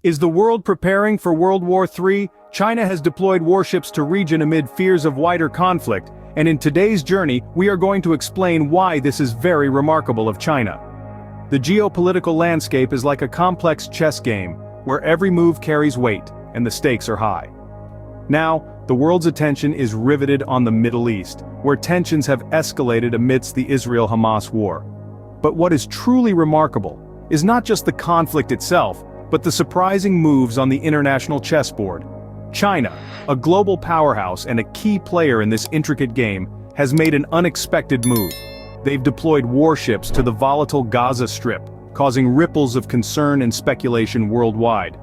Is the world preparing for World War III? China has deployed warships to region amid fears of wider conflict, and in today's journey, we are going to explain why this is very remarkable of China. The geopolitical landscape is like a complex chess game, where every move carries weight, and the stakes are high. Now, the world's attention is riveted on the Middle East, where tensions have escalated amidst the Israel-Hamas war. But what is truly remarkable is not just the conflict itself, but the surprising moves on the international chessboard. China, a global powerhouse and a key player in this intricate game, has made an unexpected move. They've deployed warships to the volatile Gaza Strip, causing ripples of concern and speculation worldwide.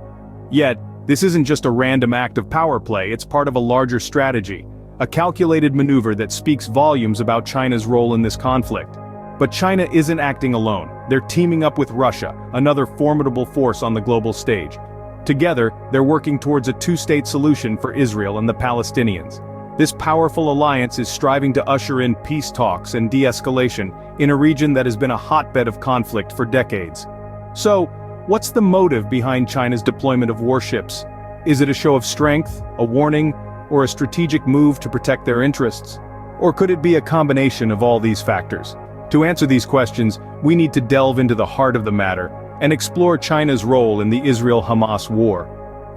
Yet, this isn't just a random act of power play, it's part of a larger strategy, a calculated maneuver that speaks volumes about China's role in this conflict. But China isn't acting alone. They're teaming up with Russia, another formidable force on the global stage. Together, they're working towards a two-state solution for Israel and the Palestinians. This powerful alliance is striving to usher in peace talks and de-escalation in a region that has been a hotbed of conflict for decades. So, what's the motive behind China's deployment of warships? Is it a show of strength, a warning, or a strategic move to protect their interests? Or could it be a combination of all these factors? To answer these questions, we need to delve into the heart of the matter and explore China's role in the Israel-Hamas war.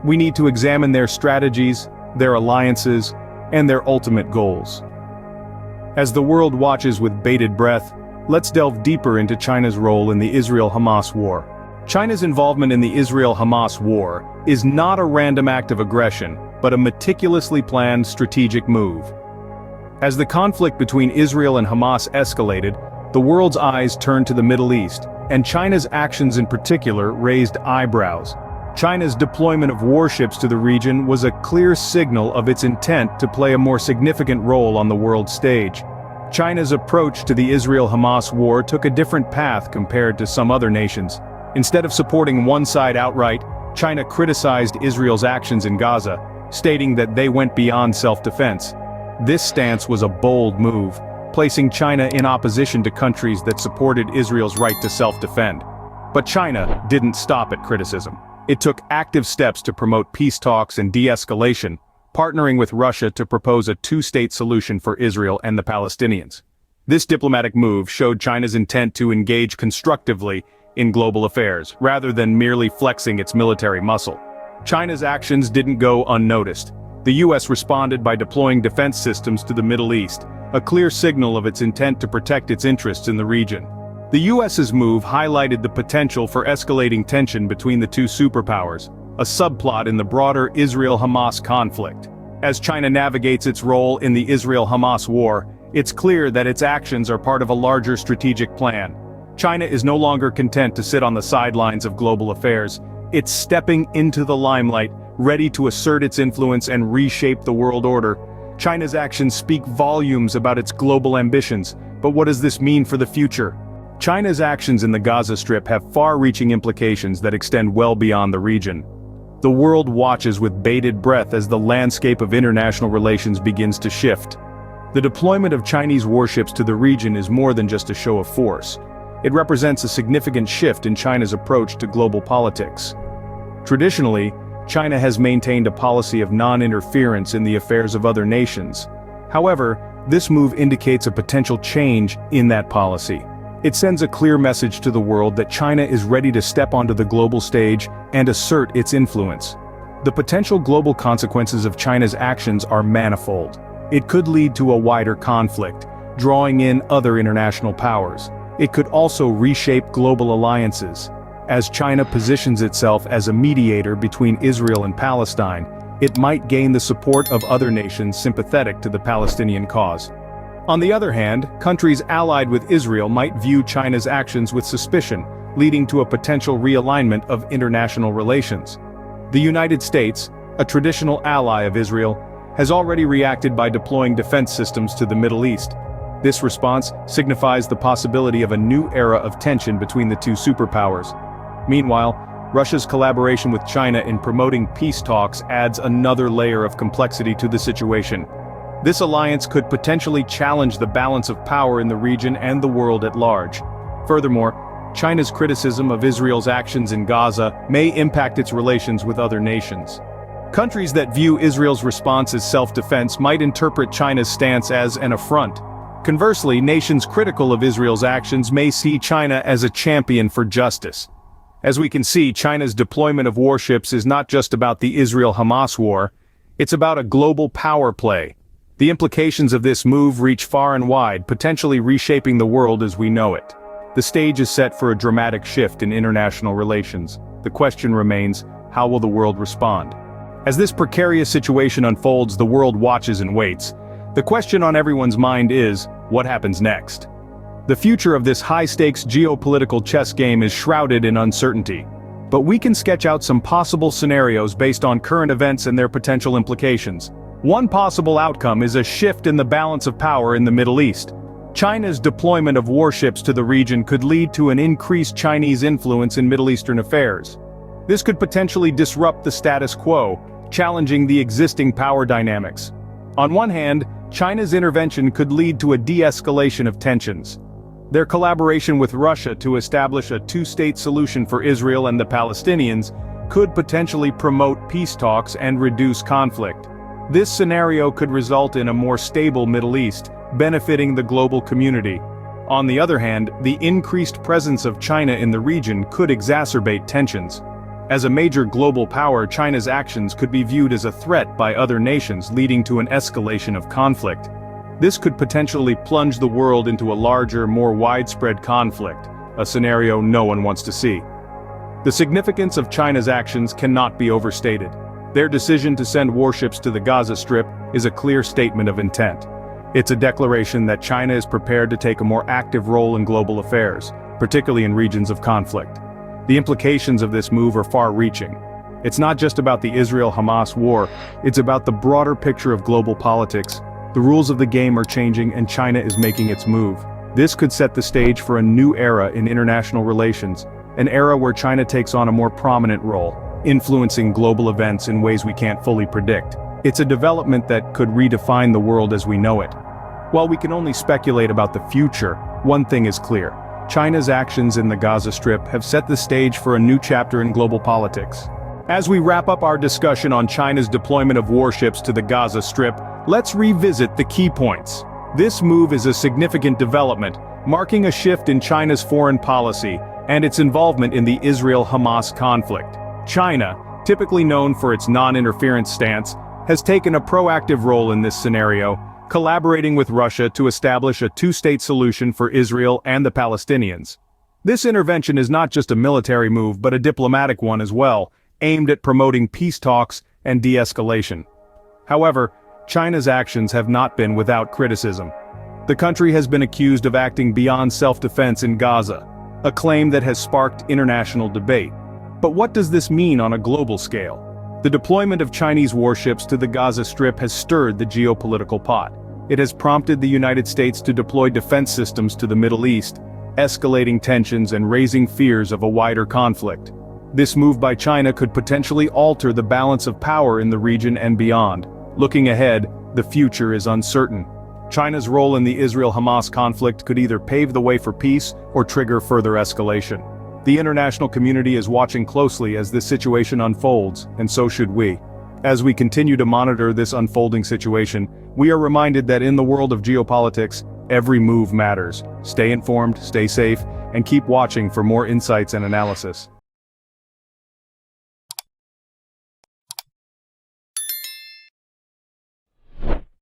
We need to examine their strategies, their alliances, and their ultimate goals. As the world watches with bated breath, let's delve deeper into China's role in the Israel-Hamas war. China's involvement in the Israel-Hamas war is not a random act of aggression, but a meticulously planned strategic move. As the conflict between Israel and Hamas escalated, the world's eyes turned to the Middle East, and China's actions in particular raised eyebrows. China's deployment of warships to the region was a clear signal of its intent to play a more significant role on the world stage. China's approach to the Israel-Hamas war took a different path compared to some other nations. Instead of supporting one side outright, China criticized Israel's actions in Gaza, stating that they went beyond self-defense. This stance was a bold move, placing China in opposition to countries that supported Israel's right to self-defend. But China didn't stop at criticism. It took active steps to promote peace talks and de-escalation, partnering with Russia to propose a two-state solution for Israel and the Palestinians. This diplomatic move showed China's intent to engage constructively in global affairs, rather than merely flexing its military muscle. China's actions didn't go unnoticed. The US responded by deploying defense systems to the Middle East, a clear signal of its intent to protect its interests in the region. The US's move highlighted the potential for escalating tension between the two superpowers, a subplot in the broader Israel-Hamas conflict. As China navigates its role in the Israel-Hamas war, it's clear that its actions are part of a larger strategic plan. China is no longer content to sit on the sidelines of global affairs. It's stepping into the limelight, ready to assert its influence and reshape the world order. China's actions speak volumes about its global ambitions, but what does this mean for the future? China's actions in the Gaza Strip have far-reaching implications that extend well beyond the region. The world watches with bated breath as the landscape of international relations begins to shift. The deployment of Chinese warships to the region is more than just a show of force. It represents a significant shift in China's approach to global politics. Traditionally, China has maintained a policy of non-interference in the affairs of other nations. However, this move indicates a potential change in that policy. It sends a clear message to the world that China is ready to step onto the global stage and assert its influence. The potential global consequences of China's actions are manifold. It could lead to a wider conflict, drawing in other international powers. It could also reshape global alliances. As China positions itself as a mediator between Israel and Palestine, it might gain the support of other nations sympathetic to the Palestinian cause. On the other hand, countries allied with Israel might view China's actions with suspicion, leading to a potential realignment of international relations. The United States, a traditional ally of Israel, has already reacted by deploying defense systems to the Middle East. This response signifies the possibility of a new era of tension between the two superpowers. Meanwhile, Russia's collaboration with China in promoting peace talks adds another layer of complexity to the situation. This alliance could potentially challenge the balance of power in the region and the world at large. Furthermore, China's criticism of Israel's actions in Gaza may impact its relations with other nations. Countries that view Israel's response as self-defense might interpret China's stance as an affront. Conversely, nations critical of Israel's actions may see China as a champion for justice. As we can see, China's deployment of warships is not just about the Israel-Hamas war, it's about a global power play. The implications of this move reach far and wide, potentially reshaping the world as we know it. The stage is set for a dramatic shift in international relations. The question remains, how will the world respond? As this precarious situation unfolds, the world watches and waits. The question on everyone's mind is, what happens next? The future of this high-stakes geopolitical chess game is shrouded in uncertainty. But we can sketch out some possible scenarios based on current events and their potential implications. One possible outcome is a shift in the balance of power in the Middle East. China's deployment of warships to the region could lead to an increased Chinese influence in Middle Eastern affairs. This could potentially disrupt the status quo, challenging the existing power dynamics. On one hand, China's intervention could lead to a de-escalation of tensions. Their collaboration with Russia to establish a two-state solution for Israel and the Palestinians could potentially promote peace talks and reduce conflict. This scenario could result in a more stable Middle East, benefiting the global community. On the other hand, the increased presence of China in the region could exacerbate tensions. As a major global power, China's actions could be viewed as a threat by other nations, leading to an escalation of conflict. This could potentially plunge the world into a larger, more widespread conflict, a scenario no one wants to see. The significance of China's actions cannot be overstated. Their decision to send warships to the Gaza Strip is a clear statement of intent. It's a declaration that China is prepared to take a more active role in global affairs, particularly in regions of conflict. The implications of this move are far-reaching. It's not just about the Israel-Hamas war, it's about the broader picture of global politics. The rules of the game are changing and China is making its move. This could set the stage for a new era in international relations, an era where China takes on a more prominent role, influencing global events in ways we can't fully predict. It's a development that could redefine the world as we know it. While we can only speculate about the future, one thing is clear. China's actions in the Gaza Strip have set the stage for a new chapter in global politics. As we wrap up our discussion on China's deployment of warships to the Gaza Strip, let's revisit the key points. This move is a significant development, marking a shift in China's foreign policy and its involvement in the Israel-Hamas conflict. China, typically known for its non-interference stance, has taken a proactive role in this scenario, collaborating with Russia to establish a two-state solution for Israel and the Palestinians. This intervention is not just a military move but a diplomatic one as well, aimed at promoting peace talks and de-escalation. However, China's actions have not been without criticism. The country has been accused of acting beyond self-defense in Gaza, a claim that has sparked international debate. But what does this mean on a global scale? The deployment of Chinese warships to the Gaza Strip has stirred the geopolitical pot. It has prompted the United States to deploy defense systems to the Middle East, escalating tensions and raising fears of a wider conflict. This move by China could potentially alter the balance of power in the region and beyond. Looking ahead, the future is uncertain. China's role in the Israel-Hamas conflict could either pave the way for peace or trigger further escalation. The international community is watching closely as this situation unfolds, and so should we. As we continue to monitor this unfolding situation, we are reminded that in the world of geopolitics, every move matters. Stay informed, stay safe, and keep watching for more insights and analysis.